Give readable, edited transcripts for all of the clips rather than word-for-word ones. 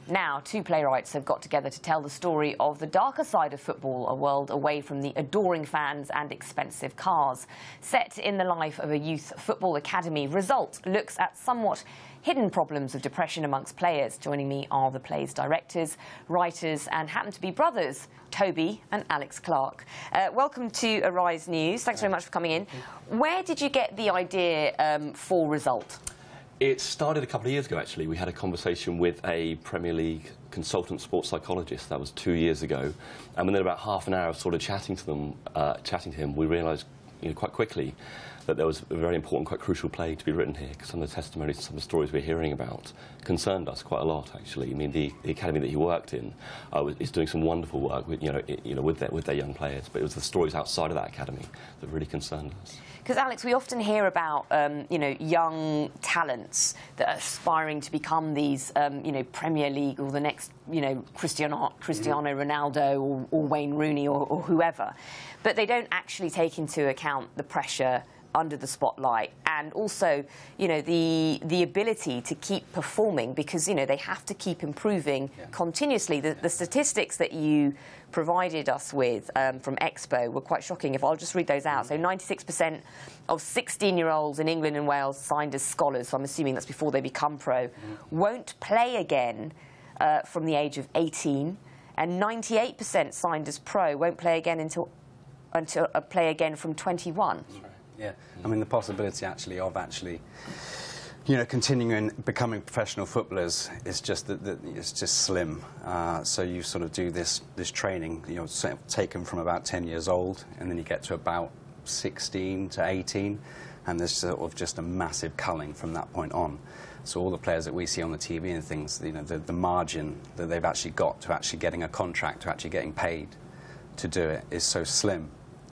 Now, two playwrights have got together to tell the story of the darker side of football, a world away from the adoring fans and expensive cars. Set in the life of a youth football academy, Result looks at somewhat hidden problems of depression amongst players. Joining me are the play's directors, writers and happen to be brothers, Toby and Alex Clarke. Welcome to Arise News. Thanks very much for coming in. Where did you get the idea for Result? It started a couple of years ago, actually. We had a conversation with a Premier League consultant sports psychologist. That was 2 years ago. And within about half an hour of sort of chatting to him, we realised quite quickly that there was a very important, quite crucial play to be written here, because some of the testimonies and some of the stories we're hearing about concerned us quite a lot, actually. I mean, the academy that he worked in is doing some wonderful work with, with their young players, but it was the stories outside of that academy that really concerned us. Because, Alex, we often hear about, young talents that are aspiring to become these, Premier League or the next, Cristiano Ronaldo or Wayne Rooney or whoever. But they don't actually take into account the pressure under the spotlight and also, the ability to keep performing, because, they have to keep improving continuously. The statistics that you provided us with from Expo were quite shocking. If I'll just read those out. So 96% of 16-year-olds in England and Wales signed as scholars, so I'm assuming that's before they become pro, won't play again from the age of 18, and 98% signed as pro won't play again until play again from 21. Yeah, I mean, the possibility of continuing becoming professional footballers is just it's just slim. So you sort of do this training, taken from about 10 years old, and then you get to about 16 to 18, and there's sort of just a massive culling from that point on. So all the players that we see on the TV and things, the margin that they've actually got to actually getting a contract, to actually getting paid to do it is so slim.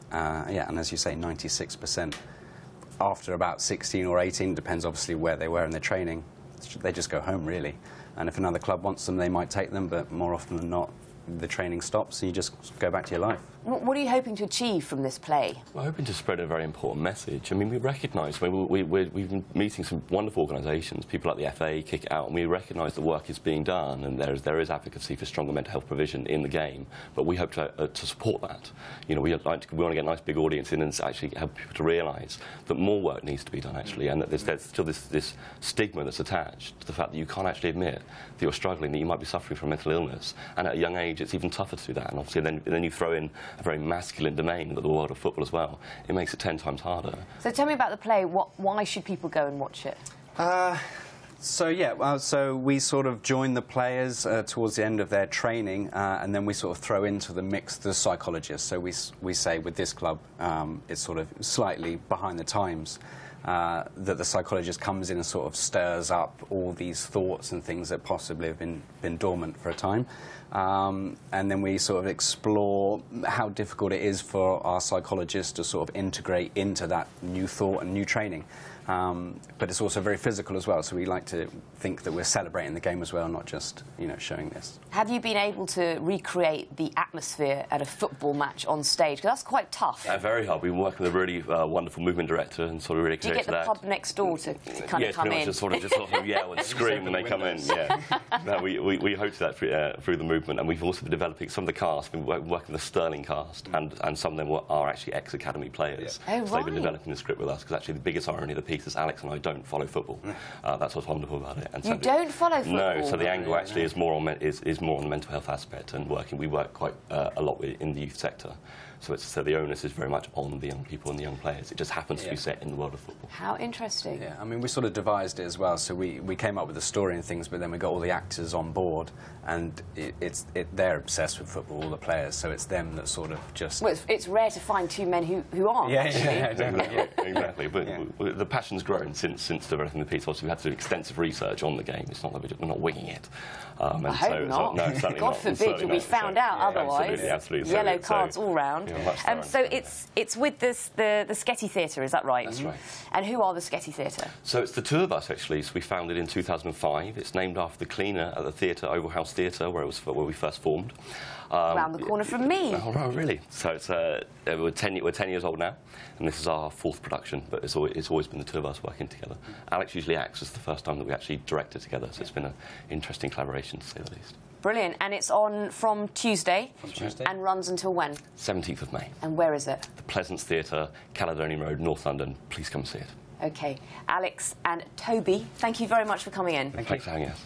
And as you say, 96%. After about 16 or 18, depends obviously where they were in their training, they just go home, really. And if another club wants them, they might take them, but more often than not, the training stops and you just go back to your life. What are you hoping to achieve from this play? We're hoping to spread a very important message. I mean, we recognise, we've been meeting some wonderful organisations, people like the FA, Kick It Out, and we recognise the work is being done, and there is advocacy for stronger mental health provision in the game, but we hope to support that. We want to get a nice big audience in and actually help people to realise that more work needs to be done, actually, and that there's still this stigma that's attached to the fact that you can't actually admit that you're struggling, that you might be suffering from mental illness, and at a young age it's even tougher to do that, and obviously then you throw in a very masculine domain of the world of football as well. It makes it 10 times harder. So tell me about the play. Why should people go and watch it? So we sort of join the players towards the end of their training, and then we sort of throw into the mix the psychologists. So we say with this club, it's sort of slightly behind the times, that the psychologist comes in and sort of stirs up all these thoughts and things that possibly have been dormant for a time. And then we sort of explore how difficult it is for our psychologists to sort of integrate into that new thought and new training. But it's also very physical as well, so we like to think that we're celebrating the game as well, not just, showing this. Have you been able to recreate the atmosphere at a football match on stage? Because that's quite tough. Yeah, very hard. We've been working with a really wonderful movement director and sort of really created that. Do you get the pub next door to kind of come in? Just sort of yell and scream when they come in, yeah. No, we hosted that through the movement, and we've also been developing some of the cast. We've been working with the Sterling cast, and some of them are actually ex-academy players. Yeah. Oh, right. So they've been developing the script with us, because actually the biggest irony of the piece is Alex and I don't follow football. That's what's wonderful about it. And you don't follow football? No, so the angle actually is more on the mental health aspect, and we work quite a lot in the youth sector. So the onus is very much on the young people and the young players. It just happens to be set in the world of football. How interesting. Yeah, I mean, we sort of devised it as well. So we came up with the story and things, but then we got all the actors on board, and they're obsessed with football, all the players. So it's them that sort of just. Well, it's rare to find two men who aren't. Yeah, exactly. But the passion's grown since developing the piece. Obviously, we had to do extensive research on the game. It's not that we're not winging it. I hope not. No, certainly God forbid you'll be found out otherwise. Absolutely. Yellow cards all round. Yeah, much thorough. So it's with the Sketty Theatre, is that right? That's right. And who are the Sketty Theatre? So it's the two of us, actually. So we founded in 2005. It's named after the cleaner at the theatre, Oval House Theatre, where we first formed. Around the corner from me. Oh, really? So it's, we're 10 years old now, and this is our 4th production, but it's always been the two of us working together. Alex usually acts as the first time that we actually directed together, so it's been an interesting collaboration, to say the least. Brilliant. And it's on from Tuesday. From Tuesday. And runs until when? 17th of May. And where is it? The Pleasance Theatre, Caledonian Road, North London. Please come see it. OK. Alex and Toby, thank you very much for coming in. Thanks for having us.